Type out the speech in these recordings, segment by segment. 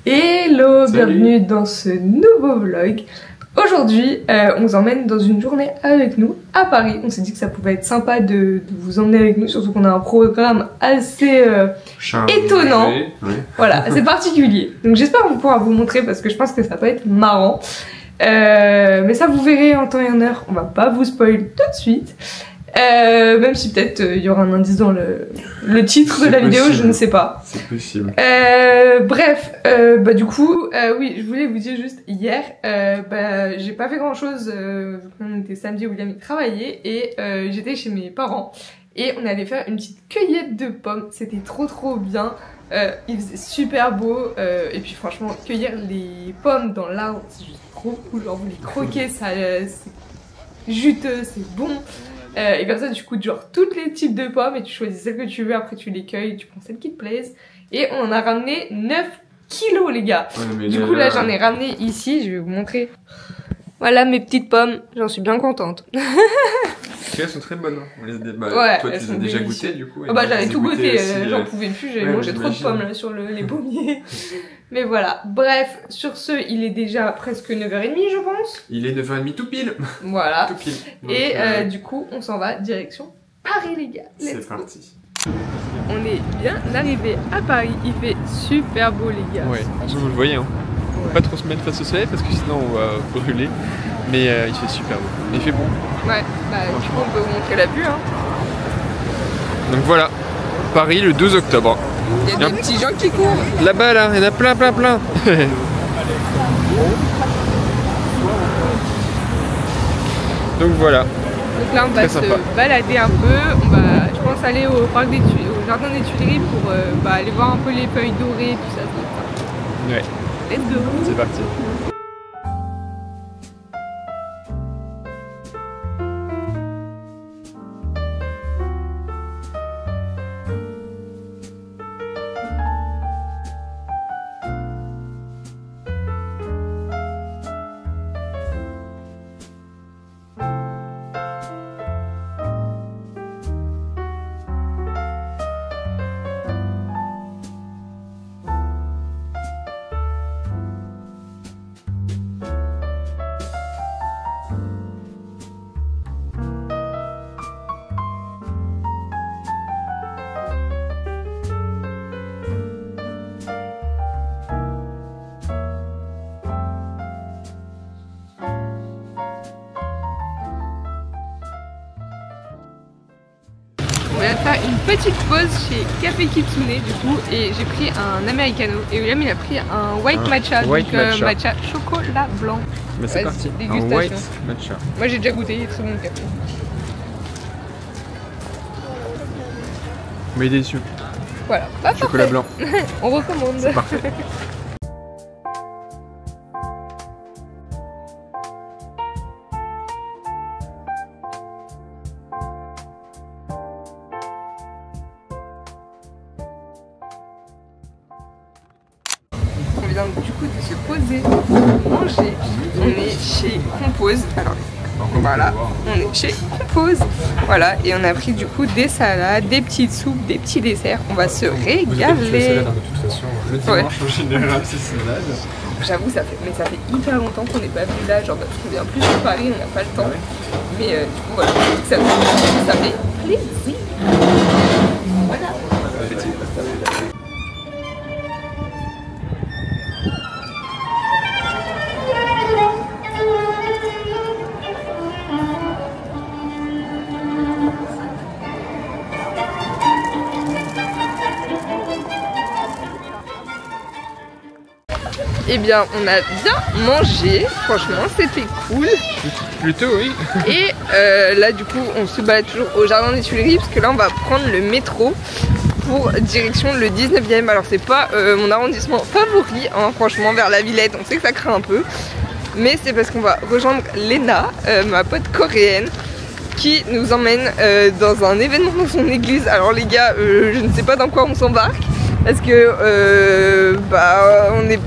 Hello, bienvenue dans ce nouveau vlog. Aujourd'hui, on vous emmène dans une journée avec nous à Paris. On s'est dit que ça pouvait être sympa de vous emmener avec nous, surtout qu'on a un programme assez étonnant. Oui. Voilà, assez particulier. Donc j'espère pouvoir vous montrer parce que je pense que ça peut être marrant. Mais ça vous verrez en temps et en heure. On va pas vous spoil tout de suite. Même si peut-être il y aura un indice dans le titre de la vidéo, je ne sais pas. C'est possible. Bref, du coup, oui, je voulais vous dire juste hier, j'ai pas fait grand chose. On était samedi, William y travaillait et j'étais chez mes parents et on allait faire une petite cueillette de pommes. C'était trop bien. Il faisait super beau et puis franchement, cueillir les pommes dans l'arbre, c'est juste trop cool. Genre vous les croquez, ça, c'est juteux, c'est bon. Et comme ça tu coûtes genre tous les types de pommes et tu choisis celles que tu veux, après tu les cueilles, tu prends celles qui te plaisent. Et on en a ramené 9 kilos les gars. Ouais, du coup là j'en ai ramené ici, je vais vous montrer. Voilà mes petites pommes, j'en suis bien contente. Elles sont très bonnes, hein. Ouais, toi tu les as déjà goûtées du coup. J'avais tout goûté, j'en pouvais plus, j'avais mangé trop de pommes là sur les pommiers. Mais voilà, bref, sur ce, il est déjà presque 9h30 je pense. Il est 9h30 tout pile. Voilà. Tout pile. Donc, et du coup, on s'en va direction Paris les gars. C'est parti. On est bien arrivé à Paris, il fait super beau les gars. Ouais, vous le voyez hein. Ouais. Pas trop se mettre face au soleil parce que sinon on va brûler. Mais il fait super beau, il fait bon. Ouais, du coup on peut vous montrer la vue hein. Donc voilà, Paris le 12 octobre. Il y a des petits gens qui courent. Là-bas là, il y en a plein. Donc voilà. Donc là on va se balader un peu, on va je pense aller au jardin des Tuileries pour aller voir un peu les feuilles dorées, tout ça. Ouais. Let's go. C'est parti. On va faire une petite pause chez Café Kitsune du coup et j'ai pris un americano et William il a pris un white matcha, matcha chocolat blanc. Mais c'est parti, un white matcha. Moi j'ai déjà goûté, il est très bon le café. Mais il est déçu. Voilà, chocolat blanc. On recommande. C'est parfait. On vient du coup de se poser, manger. On est chez Compose. Alors voilà, on est chez Compose. Voilà, et on a pris du coup des salades, des petites soupes, des petits desserts. On va se régaler. De toute façon, le dimanche en général c'est salade. J'avoue, ça fait hyper longtemps qu'on n'est pas venu là. Genre, parce qu'on vient plus sur Paris, on n'a pas le temps. Mais du coup, voilà, ça fait plaisir. Voilà. Eh bien, on a bien mangé, franchement, c'était cool. Plutôt, oui. Et là, du coup, on se balade toujours au jardin des Tuileries parce que là, on va prendre le métro pour direction le 19e. Alors, c'est pas mon arrondissement favori, hein, franchement, vers la Villette. On sait que ça craint un peu, mais c'est parce qu'on va rejoindre Lena, ma pote coréenne, qui nous emmène dans un événement dans son église. Alors, les gars, je ne sais pas dans quoi on s'embarque parce que on est.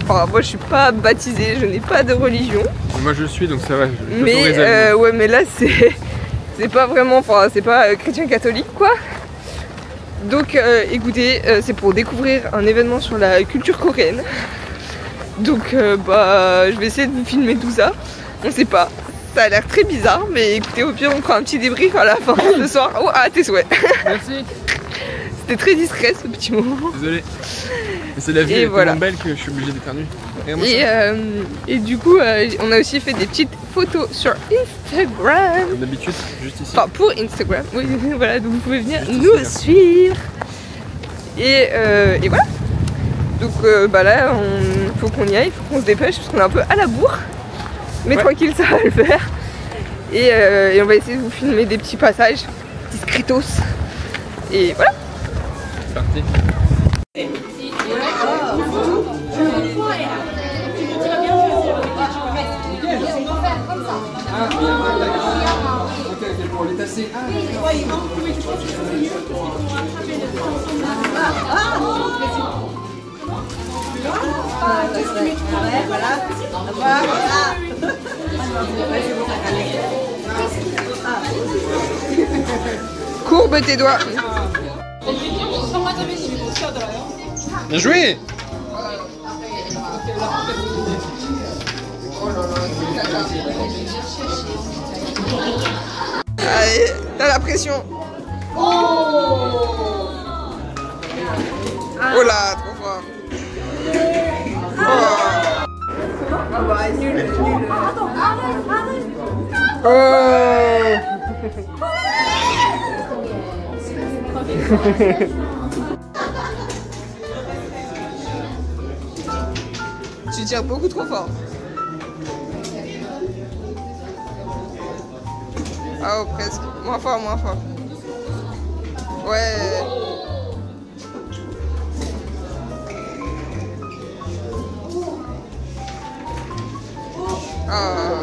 Enfin, moi je suis pas baptisée, je n'ai pas de religion. Moi je suis donc ça va. Mais ouais, mais là c'est pas vraiment, enfin c'est pas chrétien catholique quoi. Donc écoutez, c'est pour découvrir un événement sur la culture coréenne. Donc bah je vais essayer de vous filmer tout ça. On sait pas. Ça a l'air très bizarre, mais écoutez, au pire on fera un petit débrief à la fin ce soir. Oh, à tes souhaits. Merci. C'était très discret ce petit moment. Désolé. C'est la vie, elle est tellement belle que je suis obligée d'éternuer. Et du coup, on a aussi fait des petites photos sur Instagram. Comme d'habitude, juste ici. Enfin, pour Instagram, oui, voilà, donc vous pouvez venir juste nous suivre. Et voilà. Donc bah là, faut qu'on y aille, faut qu'on se dépêche parce qu'on est un peu à la bourre. Mais tranquille, ça va le faire. Et on va essayer de vous filmer des petits passages, discretos. Et voilà. C'est parti. Pour les tasser. Courbe tes doigts. Bien joué. Allez, t'as la pression. Oh là, trop fort. Ah bah nul. Tu tires beaucoup trop fort. Ah oh, presque. Moins fort, moins fort. Ouais. Ah.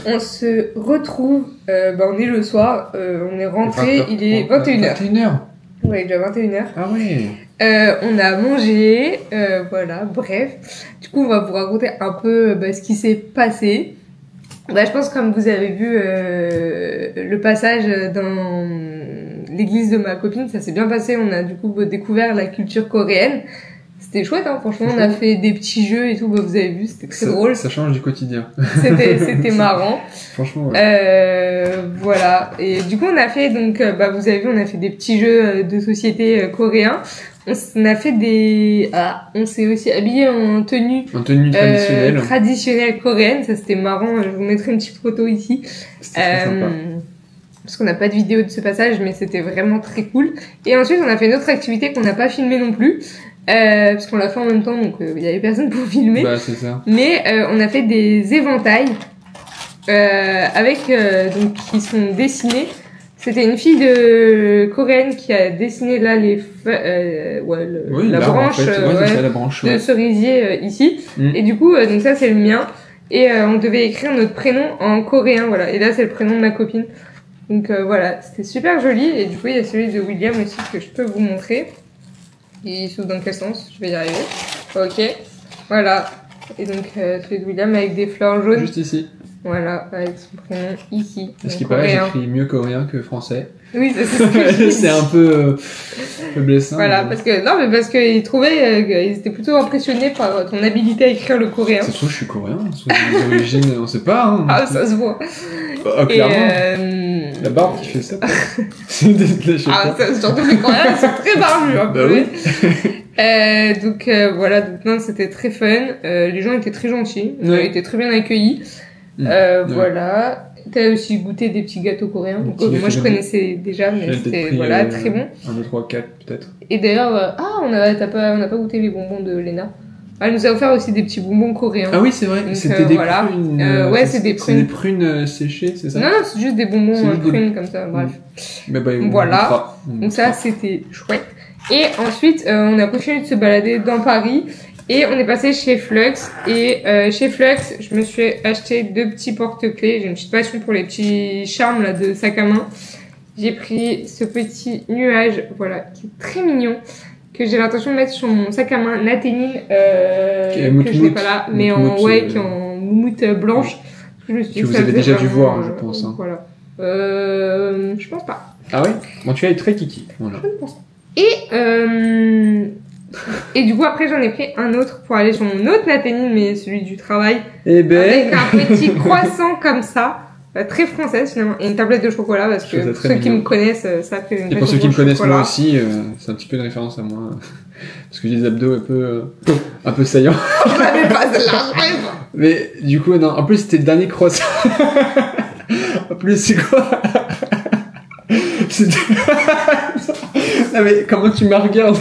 On se retrouve, on est le soir, on est rentré, il est 21h. 21h. Ouais, il est déjà 21h. Ah oui. On a mangé, voilà, bref. Du coup, on va vous raconter un peu ce qui s'est passé. Je pense comme vous avez vu le passage dans l'église de ma copine, ça s'est bien passé. On a du coup découvert la culture coréenne. C'était chouette, hein, franchement, on a fait des petits jeux et tout, vous avez vu, c'était très drôle. Ça change du quotidien. C'était marrant. Franchement, ouais. Voilà. Et du coup, on a fait, donc, vous avez vu, on a fait des petits jeux de société coréens. On a fait on s'est aussi habillé en tenue traditionnelle coréenne. Ça, c'était marrant. Je vous mettrai une petite photo ici. C'était très sympa. Parce qu'on n'a pas de vidéo de ce passage, mais c'était vraiment très cool. Et ensuite, on a fait une autre activité qu'on n'a pas filmée non plus. Parce qu'on l'a fait en même temps, donc il y avait personne pour filmer. Bah, c'est ça. Mais on a fait des éventails avec donc qui sont dessinés. C'était une fille coréenne qui a dessiné là la branche, en fait. C'est la branche de cerisier ici. Et du coup, donc ça c'est le mien. Et on devait écrire notre prénom en coréen, voilà. Et là c'est le prénom de ma copine. Donc voilà, c'était super joli. Et du coup il y a celui de William aussi que je peux vous montrer. Il s'ouvre dans quel sens? Je vais y arriver. Ok, voilà. Et donc celui de William avec des fleurs jaunes. Juste ici. Voilà, avec son prénom ici. Est-ce qu'il paraît, j'écris mieux coréen que français. Oui, c'est ce que je dis. C'est un peu blessant. Voilà, parce qu'ils trouvaient qu'ils étaient plutôt impressionnés par ton habilité à écrire le coréen. Ça se trouve, je suis coréen. D'origine, on sait pas. Hein. Ah, ça se voit. Ah, clairement. La barbe qui fait ça. Surtout les coréens, ils sont très barbus. Hein, bah oui. Donc voilà, donc c'était très fun. Les gens étaient très gentils, ils étaient très bien accueillis. Voilà. t'as aussi goûté des petits gâteaux coréens. Donc, moi, je connaissais déjà, mais c'était voilà, très bon. 1, 2, 3, 4 peut-être. Et d'ailleurs, on n'a pas goûté les bonbons de Léna. Elle nous a offert aussi des petits bonbons coréens. Ah oui, c'est vrai. C'était des prunes. Ouais, c'est des prunes. C'est des prunes séchées, c'est ça? Non, c'est juste des bonbons prunes comme ça. Bref. Mais bah, voilà. Donc ça, c'était chouette. Et ensuite, on a continué de se balader dans Paris. Et on est passé chez Flux. Et chez Flux, je me suis acheté 2 petits porte-clés. J'ai une petite passion pour les petits charmes là, de sac à main. J'ai pris ce petit nuage, voilà, qui est très mignon, que j'ai l'intention de mettre sur mon sac à main Nathénine, que je n'ai pas là, mais qui est en moumoute blanche. Que vous avez déjà dû voir, je pense. Hein. Voilà. Je pense pas. Ah ouais? Bon, tu es très kiki. Voilà. Je ne pense pas. Et du coup, après, j'en ai pris un autre pour aller sur mon autre Nathénine, mais celui du travail. Eh ben. Avec un petit croissant comme ça. Très française finalement, et une tablette de chocolat parce que pour ceux qui me connaissent savent que et pour ceux qui me connaissent moi aussi, c'est un petit peu une référence à moi parce que j'ai des abdos un peu saillants. Je n'avais pas celle-là. Mais du coup non, en plus c'était le dernier croissant. En plus c'est quoi? Non mais comment tu m'as regardé?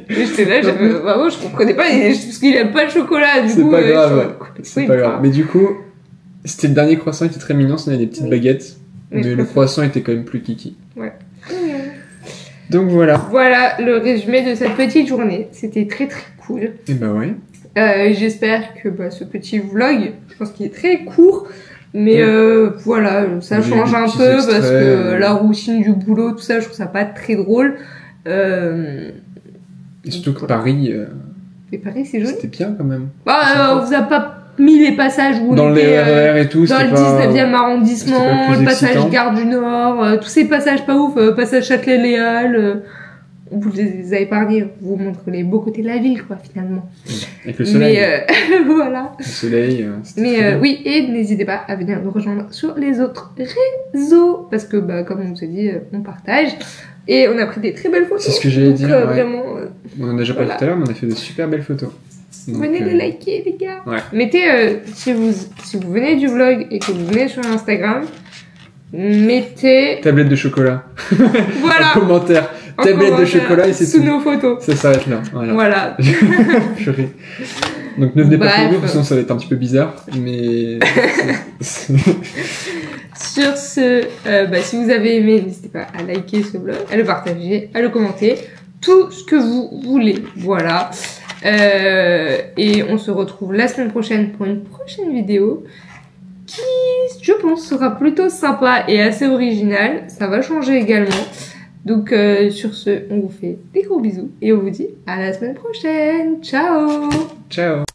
J'étais là, je comprenais pas parce qu'il aime pas le chocolat du coup. C'est pas grave. C'est pas grave. Mais du coup c'était le dernier croissant, il était très mignon, ça avait des petites baguettes, mais le croissant était quand même plus kiki. Ouais. Donc voilà. Voilà le résumé de cette petite journée. C'était très très cool. Et bah ouais. J'espère que ce petit vlog, je pense qu'il est très court, mais voilà, ça change un peu parce que la routine du boulot, tout ça, je trouve ça pas très drôle. Et surtout que Paris. Et Paris, c'est joli. C'était bien quand même. On vous a pas mis les passages où dans les RER et tout, dans le 19e arrondissement, le passage Gare du Nord, tous ces passages pas ouf, passage Châtelet-Léal, vous les avez épargnés, vous montre les beaux côtés de la ville quoi finalement. Avec le soleil. Mais voilà. Le soleil. Mais oui, et n'hésitez pas à venir nous rejoindre sur les autres réseaux parce que comme on vous a dit, on partage et on a pris des très belles photos. C'est ce que j'allais dire. Vraiment. On en a déjà parlé tout à l'heure, mais on a fait de super belles photos. Donc, venez les liker les gars. Ouais. Mettez si vous venez du vlog et que vous venez sur Instagram, mettez tablette de chocolat. Voilà. En commentaire. Tablette de chocolat et c'est sous nos photos. Ça s'arrête là. Voilà. Purée. Donc ne venez pas pour nous, sinon ça va être un petit peu bizarre, mais sur ce, si vous avez aimé, n'hésitez pas à liker ce vlog, à le partager, à le commenter, tout ce que vous voulez. Voilà. Et on se retrouve la semaine prochaine pour une prochaine vidéo qui, je pense, sera plutôt sympa et assez originale. Ça va changer également. Donc sur ce, on vous fait des gros bisous et on vous dit à la semaine prochaine. Ciao! Ciao!